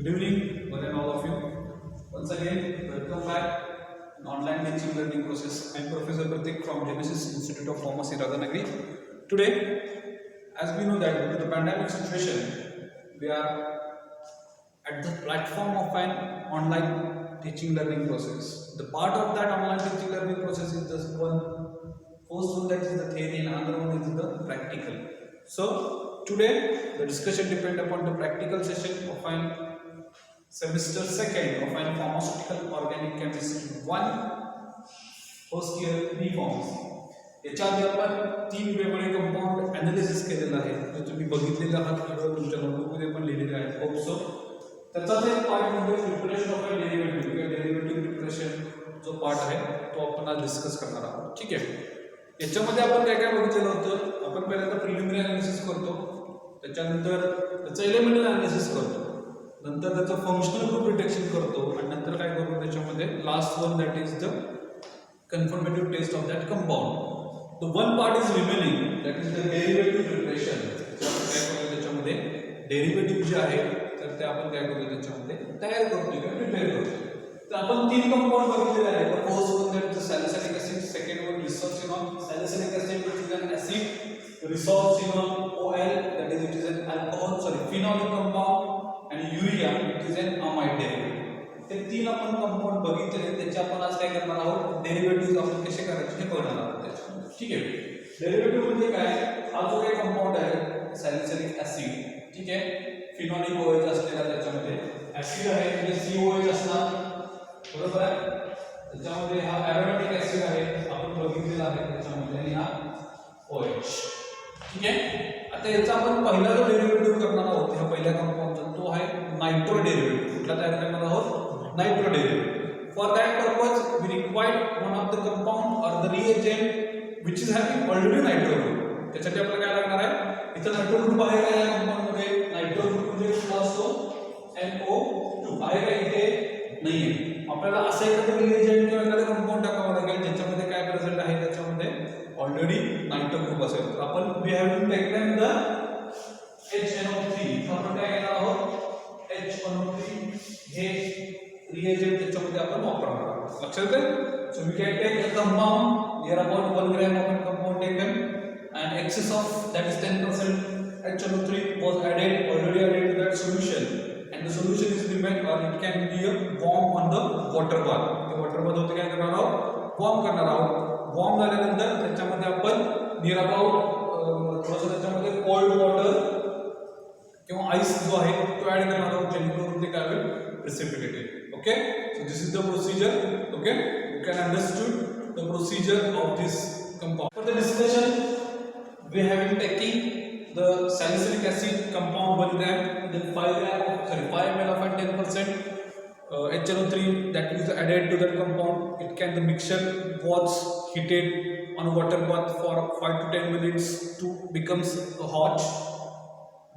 Good evening, one and all of you. Once again, welcome back in online teaching learning process. I am Professor Pratik from Genesis Institute of Pharmacy, Radhanagari. Today, as we know that due to the pandemic situation, we are at the platform of an online teaching learning process. The part of that online teaching learning process is just first one that is the theory and another one is the practical. So today the discussion depends upon the practical session of an semester second of an pharmaceutical organic chemistry 1 first year B pharmacy. याच्या आधी आपण 3 वेगवेगळे compound analysis केलेलं आहे, जे तुम्ही बघितलेलं आहात किंवा तुमच्या नोटबुकमध्ये पण लिहिलेले आहेत. होप सो त्याचाच एक पार्ट म्हणजे प्रिपरेशन ऑफ अ डेरिव्हेटिव्ह किंवा डेरिव्हेटिव्ह प्रिपरेशन जो पार्ट आहे तो आपण आज डिस्कस करणार आहोत. ठीक आहे. याच्यामध्ये आपण काय काय बघितलेलं होतं. आपण पहिल्यांदा प्रिलिमिनरी ॲनालिसिस करतो, त्याच्यानंतर त्याचं एलिमेंटल ॲनालिसिस करतो, नंतर त्याचं फंक्शनल ग्रुप डिटेक्शन करतो आणि नंतर काय करतो त्याच्यामध्ये last one that is the confirmative test of that compound. The one part is remaining, that is the derivative preparation. काय करूया त्याच्यामध्ये डेरिव्हेटिव्ह जे आहे तर ते आपण काय करूया त्याच्यामध्ये तयार करतो किंवा प्रिपेअर करतो. तर आपण 3 कंपाऊंड बघितलेले आहेत. First one that is salicylic acid, second one resorcinol. Salicylic acid it is an acid, resorcinol OL that is it is an alcohol, phenolic compound, and urea it is an amide derivative. ते 3 आपण compound बघितले, त्याचे आपण आज काय करणार आहोत derivative आपण कसे करायचे हे बघणार आहोत त्याच्यामध्ये. ठीक आहे. डेरिव्हेटिव्ह म्हणजे काय, हा जो काही कंपाऊंड आहे सॅलिसिलिक ऍसिड, ठीक आहे, फिनॉलिक OH असलेला त्याच्यामध्ये ऍसिड आहे म्हणजे COH असणार, बरोबर आहे. त्याच्यामध्ये हा ॲरोमॅटिक ऍसिड आहे आपण बघितलेला आहे त्याच्यामध्ये आणि हा OH. ठीक आहे. आता याचा आपण पहिला जो डेरिव्हेटिव्ह करणार आहोत ह्या पहिल्या कंपाऊंडचा तो आहे नायट्रो डेरिव्हेटिव्ह. कुठला तयार करणार आहोत nitro derivative. For that purpose we require one of the compound or the reagent which is having already nitro group. त्यासाठी आपल्याला काय लागणार आहे, इथं नायट्रो ग्रुप आहे का या कंपाऊंड मध्ये. नायट्रो ग्रुप म्हणजे कुठला असतो NO2 आहे का इथे नाहीये. आपल्याला असं एखादं रिएजंट किंवा एखादं कंपाऊंड टाकावं लागेल ज्याच्यामध्ये काय प्रेझेंट आहे त्याच्यामध्ये ऑलरेडी नायट्रो ग्रुप असेल. तर आपण we have to take them the HNO3. आपण काय घेणार आहोत HNO3 हे रिएजंट त्याच्यामध्ये आपण वापरणार आहोत. लक्षात येईल. So we can take a compound near about 1 gram of a compound taken and excess of that is 10% HNO3 was added already added to that solution and the solution is remain or it can be a warm on the water bath. ते water bath होते काय करणार आहोत warm करणार आहोत. Warm झाल्यानंतर त्याच्यामध्ये आपण नियर अबाउट थोडंसं त्याच्यामध्ये कोल्ड वॉटर किंवा आईस जो आहे तो ऍड करणार आहोत जेणेकरून ते काय होईल precipitated. Okay, so this is the procedure. Okay, you can understood the procedure of this compound. For the discussion we have been taking the salicylic acid compound 1 gram, then 5 ml of 10% HNO3 that is added to that compound. It can the mixture was heated on water bath for 5 to 10 minutes to becomes hot.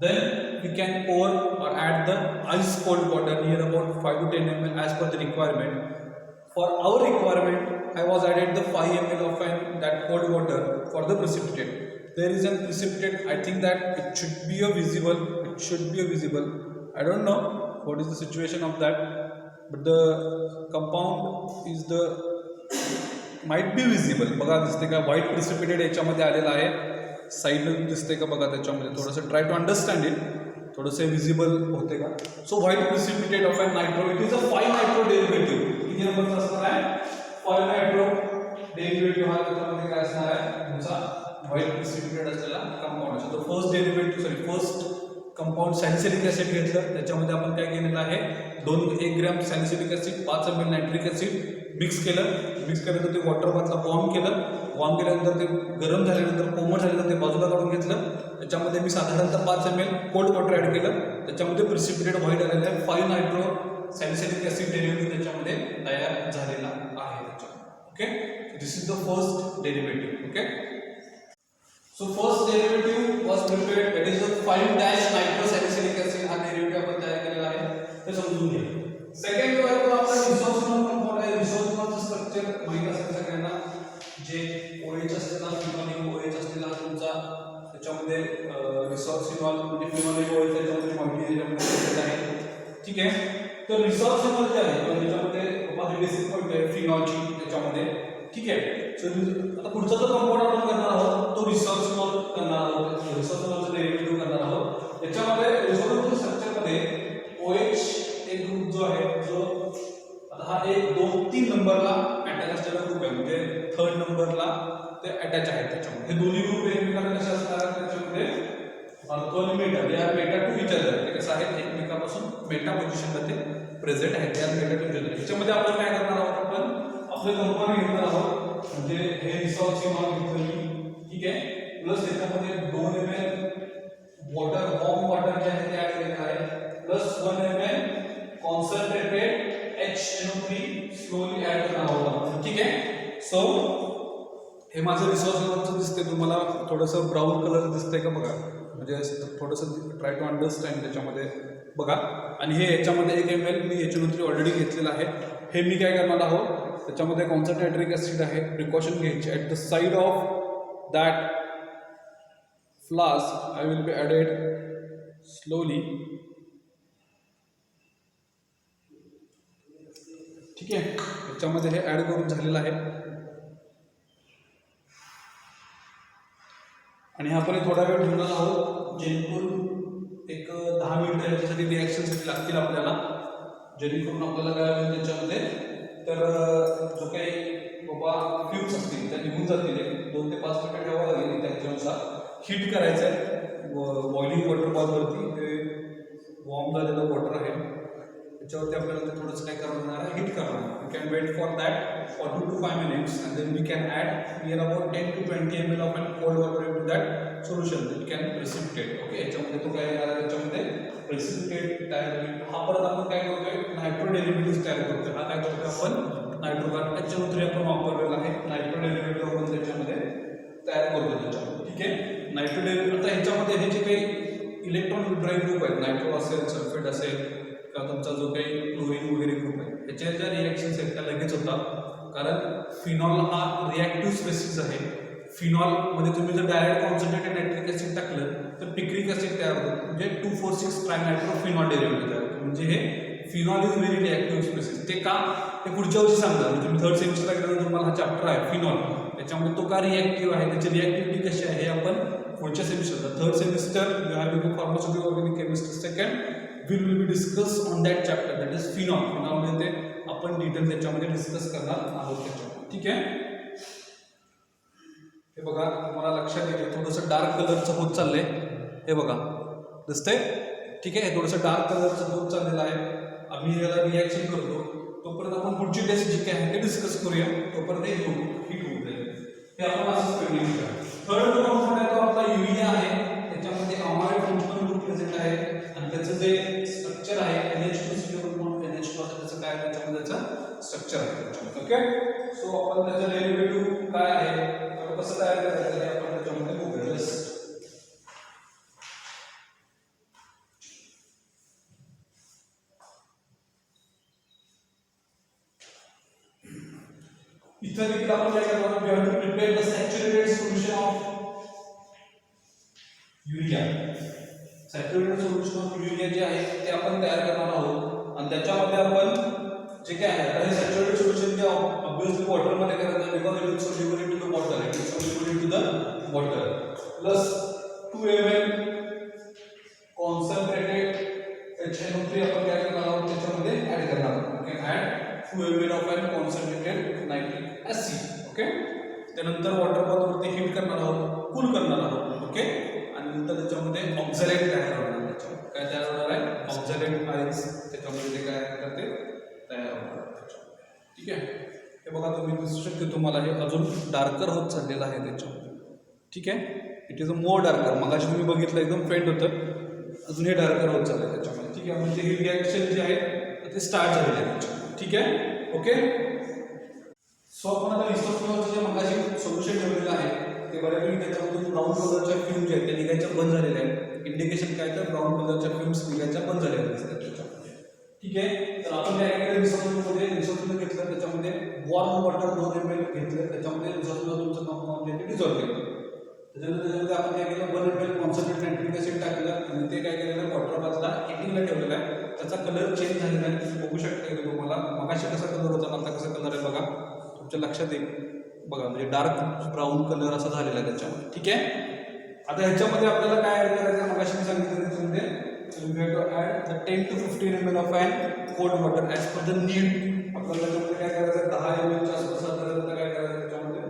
Then we can pour or add the ice cold water near about 5 to 10 ml as per the requirement. For our requirement I was added the 5 ml of that cold water for the precipitate. There is a precipitate, I think that it should be a visible, I don't know what is the situation of that, but the compound is the might be visible. बघा दिसते का white precipitate याच्यामध्ये आलेला आहे, साईडला दिसते का बघा त्याच्यामध्ये. थोडंसं ट्राय टू अंडरस्टँड इट, थोडंसं विजिबल होते का. So white precipitate of a nitro it is a 5 nitro derivative. किती नंबरचा असणार आहे 5 नायट्रो डेरिव्हेटिव्ह. हा त्याच्यामध्ये काय असणार आहे तुमचा व्हाईट प्रिसिपिटेट असलेला कंपाऊंड असतो. तर फर्स्ट कंपाऊंड सॅलिसिलिक ऍसिड घेतलं, त्याच्यामध्ये आपण काय केलेलं आहे 1 gram salicylic acid 5 ml nitric acid mix केल्यानंतर ते वॉटर बाथला वॉर्म केल्यानंतर ते गरम झाल्यानंतर कोमट झाल्यानंतर ते बाजूला काढून घेतलं. त्याच्यामध्ये मी साधारणतः 5 ml कोल्ड वॉटर ॲड केलं, त्याच्यामध्ये प्रिसिपिटेट व्हाईट आलेलं आहे 5 नायट्रो सॅलिसिलिक ऍसिड डेरिव्हेटिव्ह त्याच्यामध्ये तयार झालेला आहे त्याच्यामध्ये. Okay, this is the first derivative. Okay, so first derivative was prepared that is the 5 nitro salicylic acid. हा डेरिव्हेटिव्ह आपण तयार केलेला आहे ते समजून घ्या. सेकंड जो आहे तो आपला रिसोर्सिनॉल कंपाऊंड आहे. रिसोर्सिनॉलचं स्ट्रक्चर माहित असेल सगळ्यांना, जे OH असलेला फिनॉलिक OH असलेला तुमचा त्याच्यामध्ये रिसोर्सिनॉल म्हणजे फिनॉलिक OH त्याच्यामध्ये माहिती आहे. ठीक आहे. तर रिसॉर्सेबल जे आहे किंवा त्याच्यामध्ये माझी बेसिक पॉईंट आहे फिनॉलची त्याच्यामध्ये, ठीक आहे. सो आता पुढचा जो कंपाऊंड आपण करणार आहोत तो रिसॉर्सेबल करणार आहोत, रिसॉर्सेबलचं डेरिव्हेटिव्ह करणार आहोत. त्याच्यामध्ये रिसॉर्सेबल स्ट्रक्चरमध्ये OH एक ग्रुप जो आहे जो आता हा 1 2 3 नंबरला अटॅच असलेला ग्रुप आहे, म्हणजे थर्ड नंबरला ते अटॅच आहे. त्याच्यामध्ये हे दोन्ही ग्रुप एकमेकांना कसे असणार त्याच्यामध्ये ऑर्थो आणि meta, they are meta to each other. ते कसं आहे एकमेकांपासून मेटा पोझिशनला ते प्रेझेंट आहे, they are meta to each other. याच्यामध्ये आपण काय करणार आहोत, आपण आपले कंपाऊंड घेणार आहोत, म्हणजे हे रिसॉर्सेबल घेतलं मी, ठीक आहे. प्लस त्याच्यामध्ये 2 ml वॉटर वॉर्म वॉटर जे आहे ते ऍड केलेलं आहे, plus 1 ml concentrated HNO3 slowly add करणार आहोत, ठीक आहे. सो हे माझं रिसॉर्सेबलचं दिसते तुम्हाला, थोडंसं ब्राऊन कलर दिसतंय का बघा, म्हणजे थोडंसं ट्राय टू अंडरस्टँड त्याच्यामध्ये बघा. आणि हे याच्यामध्ये 1 ml मी HNO3 ऑलरेडी घेतलेलं आहे. हे मी काय करणार आहोत, त्याच्यामध्ये कॉन्सन्ट्रेटेड ऍसिड आहे, प्रिकॉशन घ्यायची. At the side of that flask I will be added slowly, ठीक आहे. याच्यामध्ये हे ॲड करून झालेलं आहे आणि आपण थोडा वेळ ठेवणार आहोत, जेणेकरून एक 10 मिनिटं याच्यासाठी रिॲक्शनसाठी लागतील आपल्याला, जेणेकरून आपल्याला काय होईल त्याच्यामध्ये, तर जो काही बाबा फ्यूम्स असतील त्या निघून जातील. 2 ते 5 मिनिटं ठेवावं लागेल. त्याच्यानुसार हीट करायचं आहे बॉइलिंग वॉटर बॉलवरती. ते वॉर्म झालेलं वॉटर आहे त्याच्यावरती आपल्याला ते थोडंसं काय करणार आहे, हीट करणार. You can wait for that for 2 to 5 minutes and then we can add near about 10 to 20 ml of cold water into that solution that can precipitate. Okay, याच्यामध्ये तो काय येणार आहे, त्याच्यामध्ये प्रेसिपिटेट तयार होईल. हा परत आपण काय करतोय, नायट्रो डेरिव्हेटिव्ह तयार करतोय. हा काय करतोय आपण, नायट्रो HNO3 आपण वापरलेला आहे, नायट्रो डेरिव्हेटिव्ह आपण त्याच्यामध्ये तयार करतो त्याच्यामध्ये, ठीक आहे. नायट्रो डेरिव्हेटिव्ह आता ह्याच्यामध्ये हे जे काही इलेक्ट्रॉन विड्रॉइंग ग्रुप आहेत, नायट्रो असेल, सल्फेट असेल किंवा तुमचा जो काही क्लोरीन वगैरे ग्रुप आहे, याच्या ज्या रिॲक्शन्स आहेत त्या लगेच होतात. कारण फिनॉल हा रिॲक्टिव्ह स्पेसिस आहे. फिनॉलमध्ये तुम्ही जर डायरेक्ट कॉन्सन्ट्रेटेड नायट्रिक ॲसिड टाकलं तर पिक्रिक ॲसिड तयार होतं, म्हणजे 2,4,6 ट्रायनायट्रोफिनॉल डेरिव्हेटिव्ह तयार होतं. म्हणजे हे phenol is very reactive species. ते का, ते पुढच्या वर्षी सांगतात. म्हणजे तुम्ही थर्ड सेमिस्टरला गेल्यानंतर तुम्हाला हा चॅप्टर आहे फिनॉल, त्याच्यामध्ये तो का रिॲक्टिव्ह आहे, त्याची रिॲक्टिव्हिटी कशी आहे हे आपण पुढच्या सेमिस्टरला, third semester you have to pharmaceutical organic chemistry second we will be discuss on that chapter, that is phenol. phenol म्हणजे आपण डिटेल त्याच्यामध्ये डिस्कस करणार आहोत त्याच्यामध्ये, ठीक आहे. हे बघा तुम्हाला लक्षात येईल, थोडंसं डार्क कलरचं होत चाललंय, हे बघा दिसतंय, ठीक आहे. हे थोडंसं डार्क कलरचं होत चाललेलं आहे. आम्ही याला रिॲक्शन करतो, तोपर्यंत आपण पुढची टेस्ट जी काय आहे ते डिस्कस करूया. तोपर्यंत हे हीट होऊन जाईल. हे आपण असंच पेंडिंग करूया. थर्ड जो कंपाऊंड आहे तो आपला युरिया आहे. त्याच्यामध्ये अमाइड फंक्शनल ग्रुप प्रेझेंट आहे आणि त्याचं जे स्ट्रक्चर आहे NH2 म्हणून NH2 असं त्याचं काय त्याच्यामध्ये त्याचं स्ट्रक्चर आहे. ओके, सो आपण त्याचं डेरिव्हेटिव्ह काय आहे कसं तयार करायचं हे आपण त्याच्यामध्ये बघूया. इथं देखील आपण काय करणार, we have to prepare the saturated solution of urea. Saturated solution of urea जे आहे ते आपण तयार करणार आहोत आणि त्याच्यामध्ये आपण जे काय आहे हे सॅच्युरेटेड सोल्युशन जे ऑब्वियसली वॉटर मध्ये करायचं, because it is soluble into the water, it is soluble into the water, plus 2 ml concentrated HNO3 आपण काय करणार आहोत त्याच्यामध्ये ऍड करणार आहोत. Okay, add 2 ml of an concentrated nitric acid. Okay, त्यानंतर वॉटर बाथ वरती हीट करणार आहोत, कूल करणार आहोत. ओके, आणि नंतर त्याच्यामध्ये ऑक्झॅलेट तयार होणार. त्याच्यामध्ये काय तयार होणार आहे, ऑक्झॅलेट आयन्स त्याच्यामध्ये ते काय करते तयार होणार त्याच्यामध्ये, ठीक आहे. हे बघा तुम्ही दिसू शकते तुम्हाला हे अजून डार्कर होत चाललेलं आहे त्याच्यामध्ये, ठीक आहे. It is a more darker. मगाशी तुम्ही बघितलं एकदम फेंट होतं, अजून हे डार्कर होत चाललं आहे त्याच्यामध्ये, ठीक आहे. म्हणजे ही रिॲक्शन जी आहे ते स्टार्ट झालेली आहे त्याच्यामध्ये, ठीक आहे. ओके, सो आपण आता रिसोर्सचं जे मगाशी सोल्युशन ठेवलेलं आहे ते बऱ्यापैकी त्याच्यामध्ये ब्राऊन कलरच्या फ्यूम्स जे आहेत ते निघायच्या बंद झालेल्या आहेत. इंडिकेशन काय तर ब्राऊन कलरच्या फ्यूम्स निघायच्या बंद झालेल्या असतात त्याच्यामध्ये, ठीक आहे. तर आपण काय केलं, रिसोर्समध्ये घेतलं, त्याच्यामध्ये वॉर्म वॉटर 2 ml घेतलं, त्याच्यामध्ये रिसोर्सला तुमचं कंपाऊंड जे ते डिझॉल्व केलं. त्याच्यामध्ये आपण काय केलं, 1 ml कॉन्सन्ट्रेटेड नायट्रिक ऍसिड टाकलं आणि ते काय केलेलं वॉटर बाथला हिटिंगला ठेवलेलं आहे. त्याचा कलर चेंज झालेला आहे, तुम्ही बघू शकता की तुम्हाला मगाशी कसा कलर होता आता कसा कलर आहे बघा, तुमच्या लक्षात येईल बघा, म्हणजे डार्क ब्राऊन कलर असा झालेला आहे त्याच्यामध्ये. ठीक आहे. आता ह्याच्यामध्ये आपल्याला काय ॲड करायचं, मगाशी मी सांगितलं त्याच्यामध्ये we have to add the 10 to 15 ml of an cold water as per the need. आपल्याला त्याच्यामध्ये काय करायचं, 10 ml च्या आसपास साधारणतः काय करायचं त्याच्यामध्ये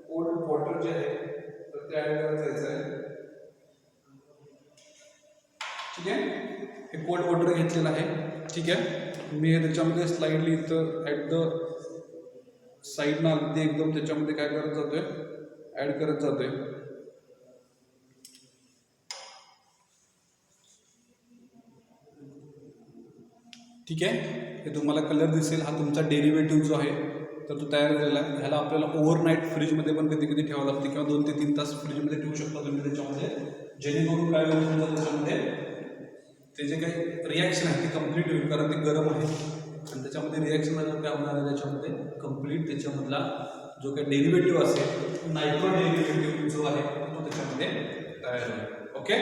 कोल्ड वॉटर जे आहे तर ते ॲड करायचं आहे. ठीक आहे. हे कोल्ड वॉटर घेतलेलं आहे. ठीक आहे. मी हे त्याच्यामध्ये स्लाइडली इथं ॲट द साईडनं अगदी एकदम त्याच्यामध्ये काय करत जातोय, ॲड करत जातोय. ठीक आहे. हे तुम्हाला कलर दिसेल, हा तुमचा डेरिव्हेटिव्ह जो आहे तर तो तयार झालेला आहे. ह्याला आपल्याला ओव्हरनाईट फ्रीजमध्ये पण कधी कधी ठेवावं लागते किंवा 2 ते 3 तास फ्रीजमध्ये ठेवू शकता तुम्ही त्याच्यामध्ये, जेणेकरून काय होईल त्याच्यामध्ये ते जे काही रिॲक्शन आहे ते कम्प्लीट होईल, कारण ते गरम आहे आणि त्याच्यामध्ये रिॲक्शन झाल्यावर काय होणार आहे त्याच्यामध्ये कम्प्लीट त्याच्यामधला जो काही डेरिव्हेटिव्ह असेल नायट्रो डेरिव्हेटिव्ह जो आहे तो त्याच्यामध्ये तयार होईल. Okay.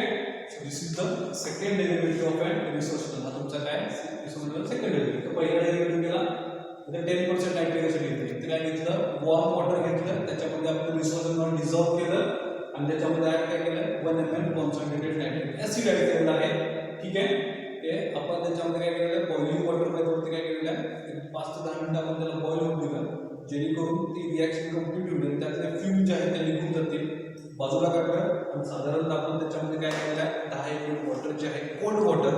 So this is the second derivative of and resource. हा तुमचा काय सेकंड डेरिव्हेटिव्ह. पहिला डेरिव्हेटिव्ह केला तर 10% नायट्रिक ॲसिड घेतलं, ते काय घेतलं वॉर्म वॉटर घेतलं, त्याच्यामध्ये आपण रिसोर्स डिझॉल्व केलं आणि त्याच्यामध्ये ॲड काय केलं 1 ml concentrated nitric acid add केलेलं आहे. ठीक आहे. ते आपण त्याच्यामध्ये काय केलेलं आहे बॉइलिंग वॉटरमध्ये काय केलेलं आहे 5 ते 10 मिनिटं आपण त्याला बॉईल होऊन दिलं, जेणेकरून ती रिॲक्शन कम्प्लीट होईल, त्यातले फ्यूम जे आहेत ते निघून जातील, बाजूला काढलं आणि साधारणतः आपण त्याच्यामध्ये काय केलेलं आहे 10 ml वॉटर जे आहे कोल्ड वॉटर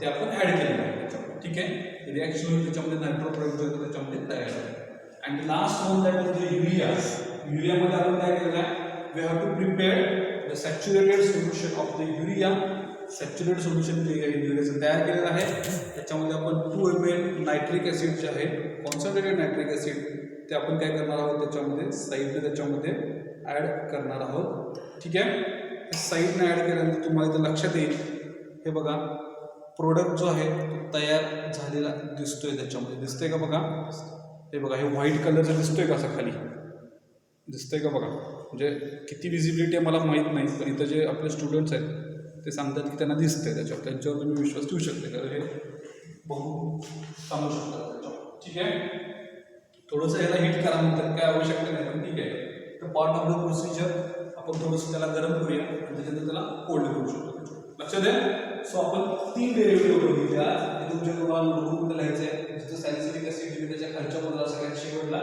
ते आपण ॲड केलेलं आहे त्याच्यामध्ये. ठीक आहे. रिॲक्शन होईल, त्याच्यामध्ये नायट्रो प्रोडक्ट जो आहे त्याच्यामध्ये तयार होईल. And last one that is the urea. युरियामध्ये आपण काय केलेलं आहे we have to prepare the saturated solution of the urea. Saturated solution जे आहे युरियाचं तयार केलेलं आहे, त्याच्यामध्ये आपण 2 ml नायट्रिक ॲसिड जे आहे कॉन्सन्ट्रेटेड नायट्रिक ॲसिड ते आपण काय करणार आहोत त्याच्यामध्ये साईडने त्याच्यामध्ये ॲड करणार आहोत. ठीक आहे. साईडने ॲड केल्यानंतर तुम्हाला इथं लक्षात येईल हे बघा प्रोडक्ट जो आहे तो तयार झालेला दिसतोय, त्याच्यामध्ये दिसतंय का बघा, हे बघा हे व्हाईट कलरचं दिसतोय का असं खाली दिसतंय का बघा, म्हणजे किती विजिबिलिटी आहे मला माहीत नाही, पण इथं जे आपले स्टुडंट्स आहेत ते सांगतात की त्यांना दिसतंय, त्यांच्यावर तुम्ही विश्वास ठेवू शकता, कारण हे बघू सांगू शकता त्याच्यावर. ठीक आहे. थोडंसं याला हिट करा म्हणतात, काय आवश्यकता नाही, पण ठीक आहे. तर पार्ट ऑफ द प्रोसिजर आपण थोडंसं त्याला गरम करूया आणि त्याच्यानंतर त्याला कोल्ड करू शकतो. लक्षात द्या. सो आपण 3 डेरिव्हेटिव्ह बघितले आज. हे तुमच्या तुम्हाला नोटबुकमध्ये लिहायचं आहे. जिथं सॅलिसिलिक ॲसिड त्याच्या खालच्या बाजूला सगळ्यात शेवटला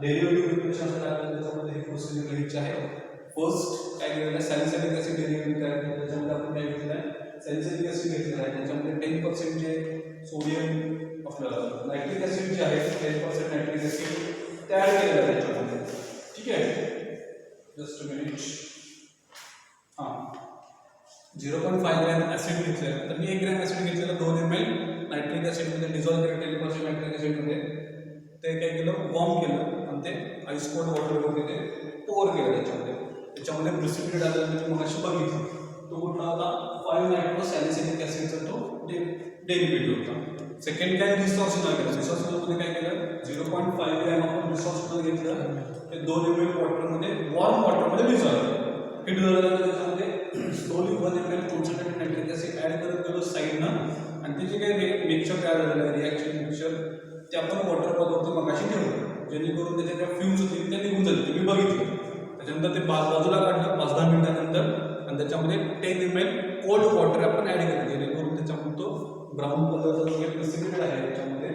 डेरिव्हेटिव्ह प्रिपरेशन त्याच्यामध्ये हे प्रोसिजर लिहायची आहे. फर्स्ट काय केलेलं आहे सॅलिसिलिक ॲसिड डेरिव्हेटिव्ह तयार केलं, त्याच्यामध्ये आपण काय घेतलेलं आहे सॅलिसिलिक ॲसिड घेतलेलं आहे, त्याच्यामध्ये 10% जे सोडियम आपलं नायट्रिक ॲसिड जे आहे 10% नायट्रिक ॲसिड तयार केलेलं आहे त्याच्यामध्ये. ठीक आहे. Just a minute. हां 0.5 ग्रॅम ॲसिड घेतलेलं, तर मी 1 ग्रॅम ॲसिड घेतलेलं 2 ml नायट्रिक ॲसिडमध्ये डिझॉल्व केलं 10% नायट्रिक ॲसिडमध्ये, ते काय केलं वॉर्म केलं आणि ते आईस कोल्ड वॉटरमध्ये ते पोअर केलं त्याच्यामध्ये प्रिसिपिटेट आलेलं मी मग अशी बघितलं, तो कुठला होता 5 नायट्रो सॅलिसिलिक ॲसिडचा तो डेरिव्हेटिव्ह होता. सेकंड काय रिसॉर्सनल केलं, रिसॉर्सनलमध्ये काय केलं 0.5 ग्रॅम आपण रिसॉर्सनल घेतलं, ते 2 ml वॉटरमध्ये वॉर्म वॉटरमध्ये डिझॉल्व हिट झालं, त्याच्यामध्ये slowly 1 ml concentrated nitric acid add करत गेलो साईडनं आणि ते जे काही मिक्सचर तयार झालेलं आहे रिॲक्शन मिक्सचर ते आपण वॉटर पॉटवरती मगाशी ठेवलं, जेणेकरून त्याच्या ज्या फ्यूम्स होतील त्या निघून जातील, तुम्ही बघितलं. त्याच्यानंतर ते बाजूला काढलं 5-10 मिनिटानंतर आणि त्याच्यामध्ये 10 ml कोल्ड वॉटर आपण ॲड केलं, जेणेकरून त्याच्यामध्ये तो ब्राऊन कलरचा जो काही प्रिसिपिटेट आहे त्याच्यामध्ये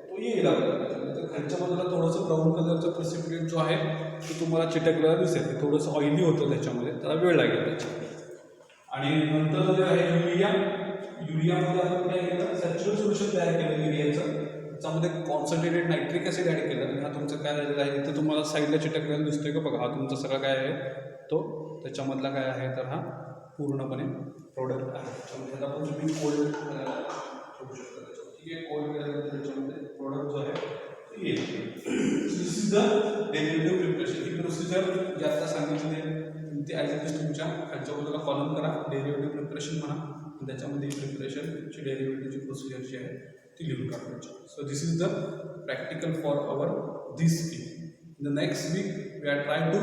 तो येईल आपल्याला. खालच्या बाजूला थोडंसं ब्राऊन कलरचं प्रिसिपिटेट जो आहे तो तुम्हाला चिटकलेला दिसेल, ते थोडंसं ऑइली होतं त्याच्यामध्ये, त्याला वेळ लागेल त्याच्यामध्ये. आणि नंतर जे आहे युरियामध्ये आपण काय केलं सॅच्युरेटेड सोल्युशन तयार केलं युरियाचं, त्याच्यामध्ये कॉन्सन्ट्रेटेड नायट्रिक ॲसिड ॲड केलं आणि हा तुमचं काय झालेला आहे इथे तुम्हाला साईडला चिटकलेला दिसतोय का बघा, हा तुमचा सगळा काय आहे तो त्याच्यामधला काय आहे तर हा पूर्णपणे प्रोडक्ट आहे. त्याच्यामध्ये आता आपण तुम्ही कोल्ड करायला ठेवू शकता त्याच्यावर. ठीक आहे. कोल्ड केल्यानंतर त्याच्यामध्ये प्रोडक्ट जो आहे तो येईल. This is the derivative preparation. ही प्रोसिजर जे आता सांगितली आहे ती ॲज इट इज तुमच्या खालच्या बाजूला कॉलम करा, डेरिव्हेटिव्ह प्रिपरेशन म्हणा, आणि त्याच्यामध्ये प्रिपरेशनची डेरिव्हेटिव्हची प्रोसिजर जी आहे ती लिहून काढायची. So this is the practical for our this week. In the next week we are try to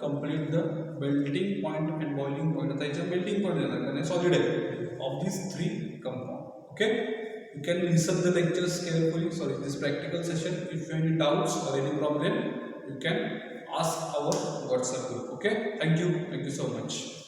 complete the melting point and boiling point. आता याच्या मेल्टिंग पॉईंट येणार कारण सॉलिड आहे of this 3 compound. Okay. You can listen the lectures carefully. Sorry, this practical session. If you have any doubts or any problem, you can ask our WhatsApp group. Okay. Thank you so much.